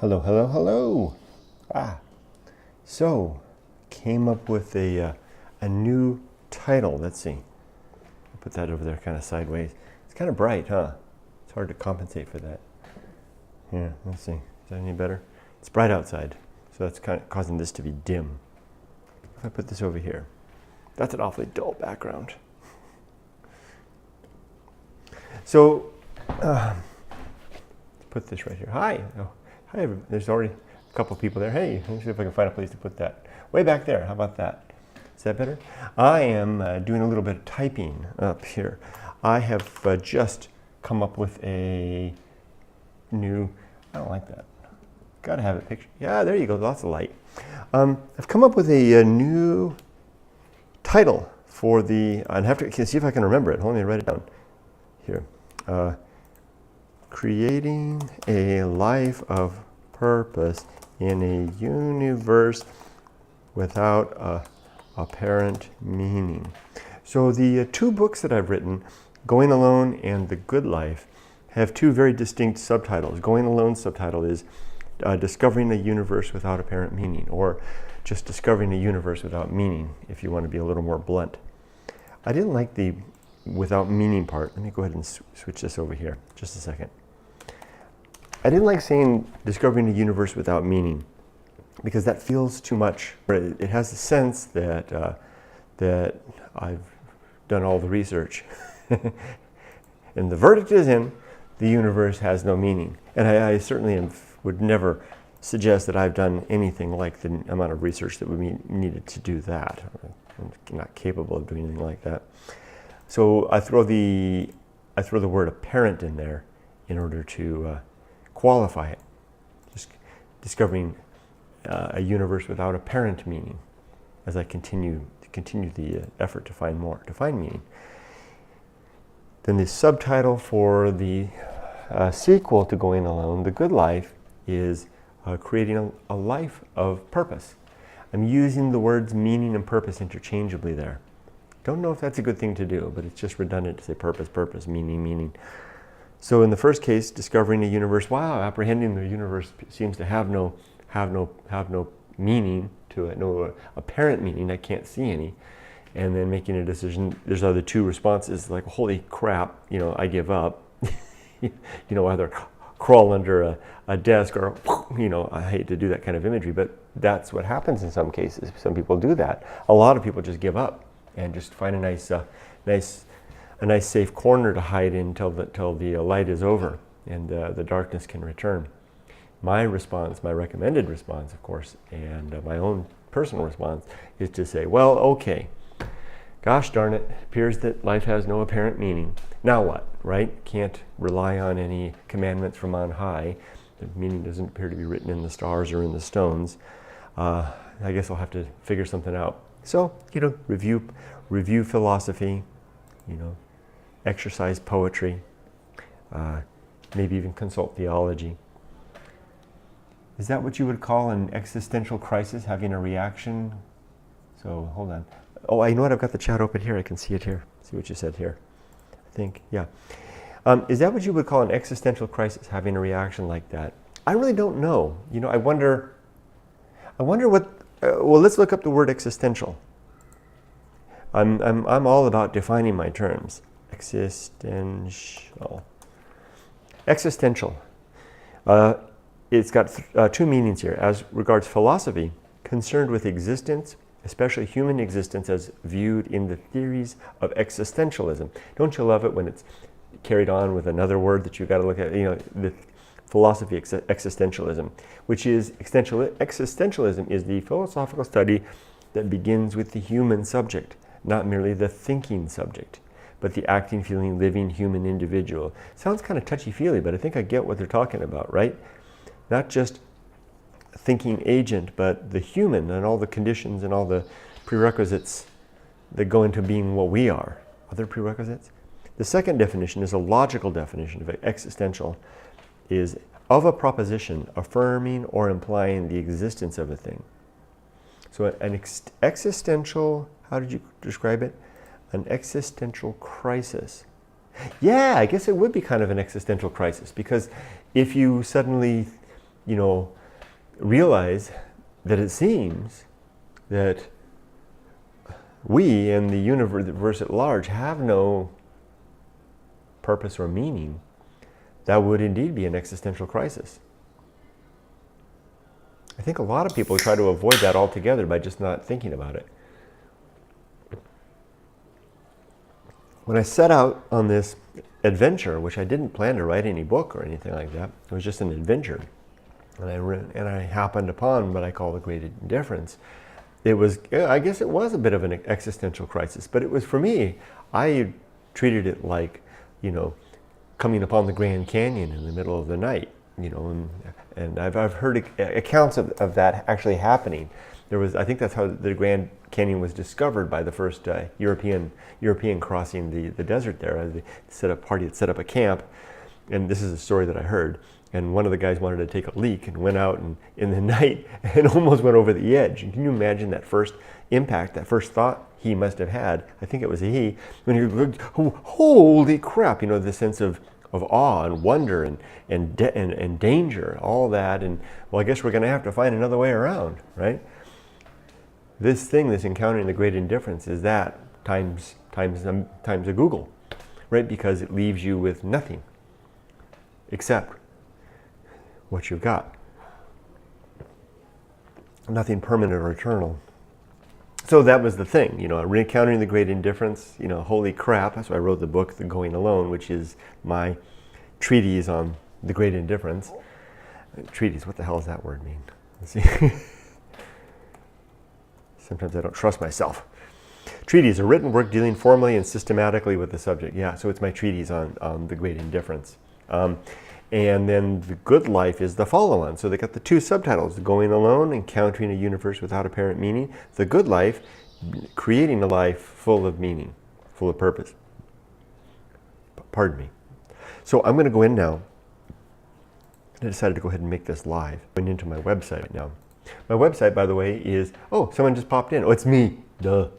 Hello, hello, hello. So came up with a new title. Let's see. I'll put that over there kind of sideways. It's kind of bright, huh? It's hard to compensate for that. Here, let's see. Is that any better? It's bright outside, so that's kind of causing this to be dim. If I put this over here, that's an awfully dull background. So, put this right here. Hi. Oh, hi. There's already a couple people there. Hey, let me see if I can find a place to put that. Way back there. How about that? Is that better? I am doing a little bit of typing up here. I have just come up with a new, I don't like that. Gotta have a picture. Yeah, there you go. Lots of light. I've come up with a new title for the, I have to see if I can remember it. Hold on, let me write it down here. Creating a life of purpose in a universe without apparent meaning. So the two books that I've written, Going Alone and The Good Life, have two very distinct subtitles. Going Alone subtitle is Discovering a Universe Without Apparent Meaning, or just Discovering a Universe Without Meaning, if you want to be a little more blunt. I didn't like the without meaning part. Let me go ahead and switch this over here. Just a second. I didn't like saying discovering a universe without meaning, because that feels too much. It has the sense that that I've done all the research, and the verdict is in: the universe has no meaning. And I certainly would never suggest that I've done anything like the amount of research that would be needed to do that. I'm not capable of doing anything like that. So I throw the word apparent in there in order to qualify it. Just discovering a universe without apparent meaning, as I continue the effort to find meaning. Then the subtitle for the sequel to Going Alone, The Good Life, is creating a life of purpose. I'm using the words meaning and purpose interchangeably there. Don't know if that's a good thing to do, but it's just redundant to say purpose, purpose, meaning, meaning. So in the first case, discovering a universe, wow, apprehending the universe seems to have no meaning to it, no apparent meaning. I can't see any. And then making a decision. There's other two responses, like, holy crap, I give up. Either crawl under a desk or, I hate to do that kind of imagery, but that's what happens in some cases. Some people do that. A lot of people just give up and just find a nice safe corner to hide in until the light is over and the darkness can return. My response, my recommended response, of course, and my own personal response is to say, well, okay, gosh darn it, appears that life has no apparent meaning. Now what, right? Can't rely on any commandments from on high. The meaning doesn't appear to be written in the stars or in the stones. I guess I'll have to figure something out. So, review philosophy, exercise poetry, maybe even consult theology. Is that what you would call an existential crisis, having a reaction? So, hold on. Oh, you know what? I've got the chat open here. I can see it here. See what you said here. I think, yeah. Is that what you would call an existential crisis, having a reaction like that? I really don't know. I wonder what. Well, let's look up the word existential. I'm all about defining my terms. Existential. It's got two meanings here. As regards philosophy, concerned with existence, especially human existence as viewed in the theories of existentialism. Don't you love it when it's carried on with another word that you've got to look at? The philosophy of existentialism, which is existentialism is the philosophical study that begins with the human subject, not merely the thinking subject, but the acting, feeling, living human individual. Sounds kind of touchy-feely, but I think I get what they're talking about, right? Not just thinking agent, but the human and all the conditions and all the prerequisites that go into being what we are. Other prerequisites? The second definition is a logical definition of existential, is of a proposition affirming or implying the existence of a thing. So an existential, how did you describe it? An existential crisis. Yeah, I guess it would be kind of an existential crisis, because if you suddenly realize that it seems that we and the universe at large have no purpose or meaning, that would indeed be an existential crisis. I think a lot of people try to avoid that altogether by just not thinking about it. When I set out on this adventure, which I didn't plan to write any book or anything like that, it was just an adventure, and I happened upon what I call the great indifference. It was, I guess it was a bit of an existential crisis, but it was, for me, I treated it like, coming upon the Grand Canyon in the middle of the night, and I've heard accounts of that actually happening. I think that's how the Grand Canyon was discovered, by the first European crossing the desert there. They set up a camp, and this is a story that I heard. And one of the guys wanted to take a leak and went out in the night and almost went over the edge. And can you imagine that first impact, that first thought he must have had? I think it was a he. When he looked, holy crap! The sense of awe and wonder and danger, all that. And well, I guess we're going to have to find another way around, right? This encountering the great indifference, is that times a Google, right? Because it leaves you with nothing except what you've got. Nothing permanent or eternal. So that was the thing, encountering the great indifference, holy crap. That's why I wrote the book, The Going Alone, which is my treatise on the great indifference. Treatise, what the hell does that word mean? Let's see. Sometimes I don't trust myself. Treatise, a written work dealing formally and systematically with the subject. Yeah, so it's my treatise on the great indifference. And then The Good Life is the follow-on. So they got the two subtitles: The Going Alone, Encountering a Universe Without Apparent Meaning. The Good Life, Creating a Life Full of Meaning, Full of Purpose. Pardon me. So I'm going to go in now. I decided to go ahead and make this live. Going into my website right now. My website, by the way, is... Oh, someone just popped in. Oh, it's me. Duh.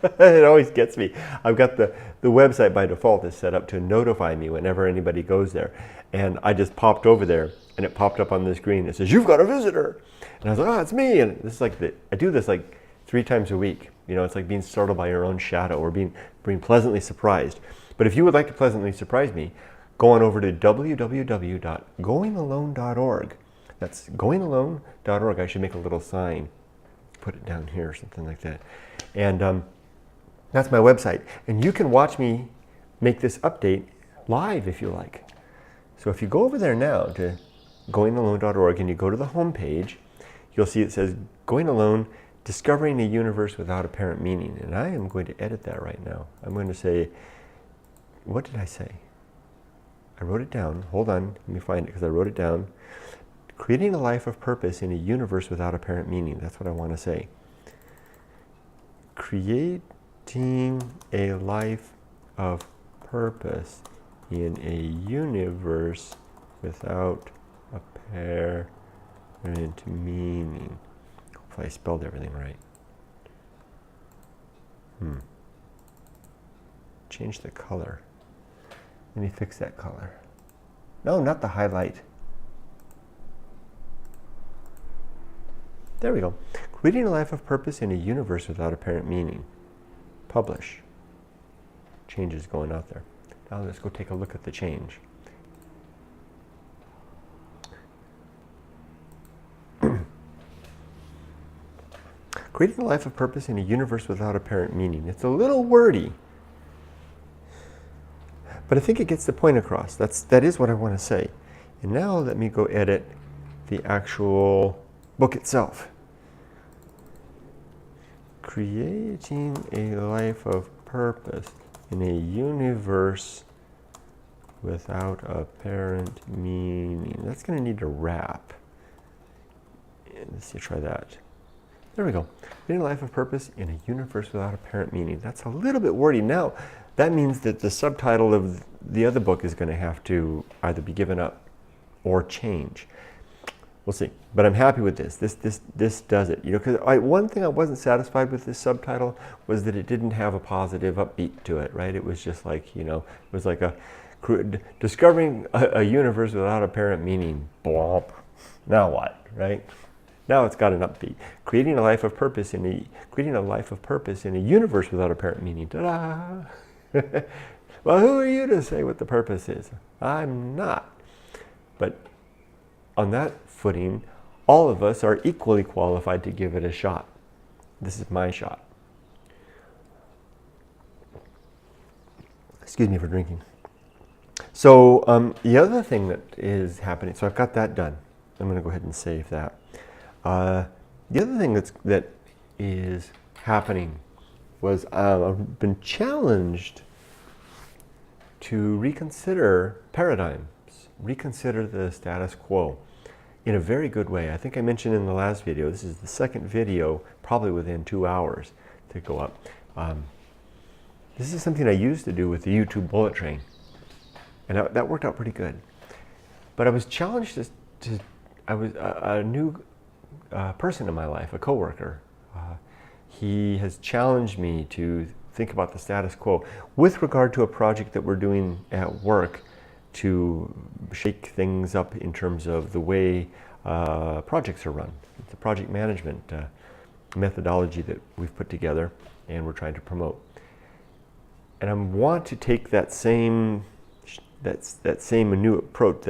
It always gets me. I've got the website by default is set up to notify me whenever anybody goes there. And I just popped over there, and it popped up on the screen. It says, "You've got a visitor." And I was like, "Oh, it's me." And this is like I do this like 3 times a week. It's like being startled by your own shadow, or being pleasantly surprised. But if you would like to pleasantly surprise me, go on over to www.goingalone.org. That's goingalone.org. I should make a little sign, put it down here or something like that. And that's my website. And you can watch me make this update live if you like. So if you go over there now to goingalone.org and you go to the home page, you'll see it says Going Alone, Discovering a Universe Without Apparent Meaning. And I am going to edit that right now. I'm going to say, what did I say? I wrote it down. Hold on, let me find it because I wrote it down. Creating a life of purpose in a universe without apparent meaning. That's what I want to say. Creating a life of purpose in a universe without apparent meaning. Hopefully I spelled everything right. Change the color. Let me fix that color. No, not the highlight. There we go. Creating a life of purpose in a universe without apparent meaning. Publish. Change is going out there. Now let's go take a look at the change. Creating a life of purpose in a universe without apparent meaning. It's a little wordy, but I think it gets the point across. That is what I want to say. And now let me go edit the actual book itself. Creating a life of purpose in a universe without apparent meaning. That's going to need a wrap. Let's see, try that. There we go. Creating a life of purpose in a universe without apparent meaning. That's a little bit wordy. Now, that means that the subtitle of the other book is going to have to either be given up or change. We'll see. But I'm happy with this. This does it. Because one thing I wasn't satisfied with this subtitle was that it didn't have a positive upbeat to it, right? It was just like, it was like a Discovering a universe without apparent meaning. Blomp. Now what, right? Now it's got an upbeat. Creating a life of purpose in a universe without apparent meaning. Ta-da! Well, who are you to say what the purpose is? I'm not. But on that footing, all of us are equally qualified to give it a shot. This is my shot. Excuse me for drinking. So the other thing that is happening, so I've got that done. I'm going to go ahead and save that. The other thing that is happening was I've been challenged to reconsider paradigms, reconsider the status quo in a very good way. I think I mentioned in the last video, this is the second video, probably within 2 hours to go up. This is something I used to do with the YouTube bullet train, and that worked out pretty good. But I was challenged I was a new person in my life, a coworker. He has challenged me to think about the status quo with regard to a project that we're doing at work to shake things up in terms of the way projects are run. It's a project management methodology that we've put together and we're trying to promote. And I want to take that same new approach,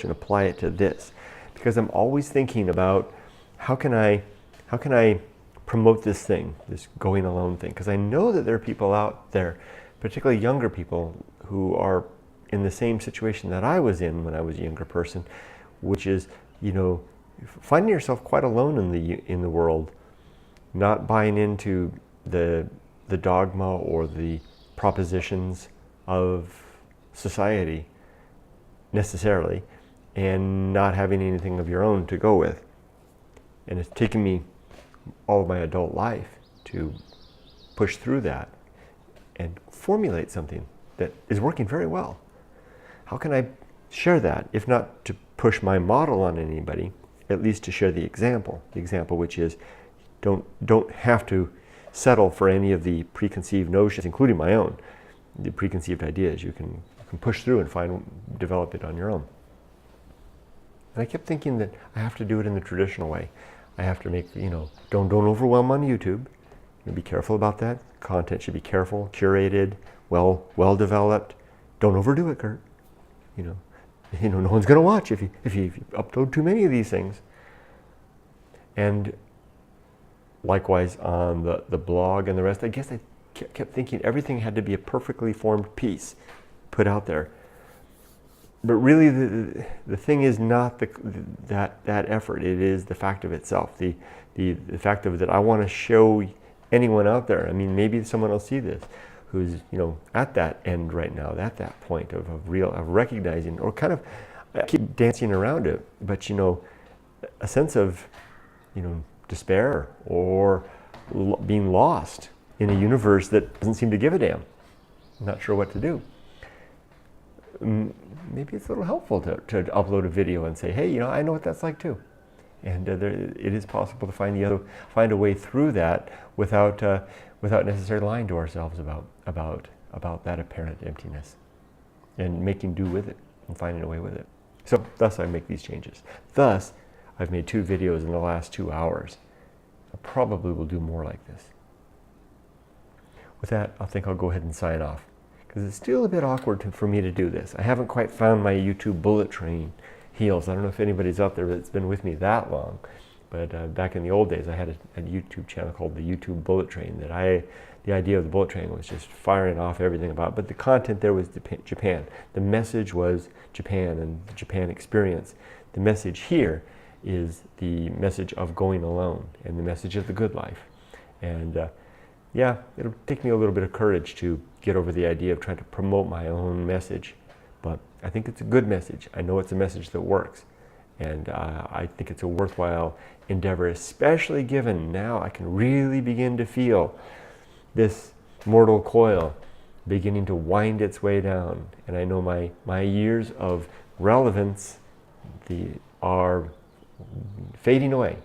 and apply it to this, because I'm always thinking about how can I promote this thing, this going alone thing, because I know that there are people out there, particularly younger people, who are in the same situation that I was in when I was a younger person, which is, finding yourself quite alone in the world, not buying into the dogma or the propositions of society necessarily, and not having anything of your own to go with. And it's taken me all of my adult life to push through that and formulate something that is working very well. How can I share that, if not to push my model on anybody, at least to share the example which is don't have to settle for any of the preconceived notions, including my own, the preconceived ideas. You can push through and develop it on your own. And I kept thinking that I have to do it in the traditional way. I have to make, don't overwhelm on YouTube. Be careful about that. Content should be careful, curated, well developed. Don't overdo it, Kurt. No one's going to watch if you upload too many of these things. And likewise on the blog and the rest, I guess I kept thinking everything had to be a perfectly formed piece put out there. But really, the thing is not that effort. It is the fact of itself. The fact of that I want to show anyone out there. I mean, maybe someone will see this, who's at that end right now, at that point of recognizing, or kind of, I keep dancing around it, but a sense of despair or being lost in a universe that doesn't seem to give a damn. I'm not sure what to do. Maybe it's a little helpful to upload a video and say, hey, I know what that's like too. And it is possible to find a way through that without necessarily lying to ourselves about that apparent emptiness, and making do with it and finding a way with it. So thus I make these changes. Thus I've made 2 videos in the last 2 hours. I probably will do more like this. With that, I think I'll go ahead and sign off, because it's still a bit awkward for me to do this. I haven't quite found my YouTube bullet train heels. I don't know if anybody's out there that's been with me that long, but back in the old days I had a YouTube channel called the YouTube Bullet Train the idea of the bullet train was just firing off everything about, but the content there was Japan. The message was Japan and the Japan experience. The message here is the message of going alone and the message of the good life. And yeah, it'll take me a little bit of courage to get over the idea of trying to promote my own message, but I think it's a good message. I know it's a message that works, and I think it's a worthwhile endeavor, especially given now I can really begin to feel this mortal coil beginning to wind its way down, and I know my years of relevance are fading away.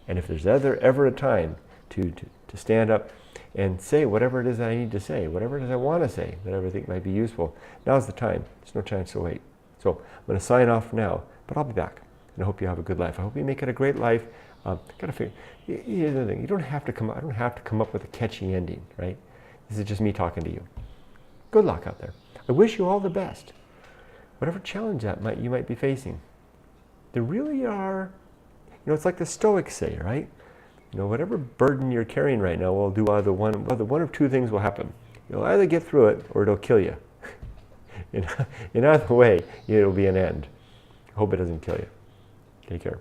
And if there's ever a time to stand up and say whatever it is that I need to say, whatever it is I want to say that I think might be useful. Now's the time. There's no chance to wait. So I'm going to sign off now, but I'll be back. And I hope you have a good life. I hope you make it a great life. Gotta figure. Here's the thing. You don't have to come. I don't have to come up with a catchy ending, right? This is just me talking to you. Good luck out there. I wish you all the best. Whatever challenge that you might be facing. There really are. You know, it's like the Stoics say, right? You know, whatever burden you're carrying right now will do either one of two things will happen. You'll either get through it or it'll kill you. In either way, it'll be an end. I hope it doesn't kill you. Take care.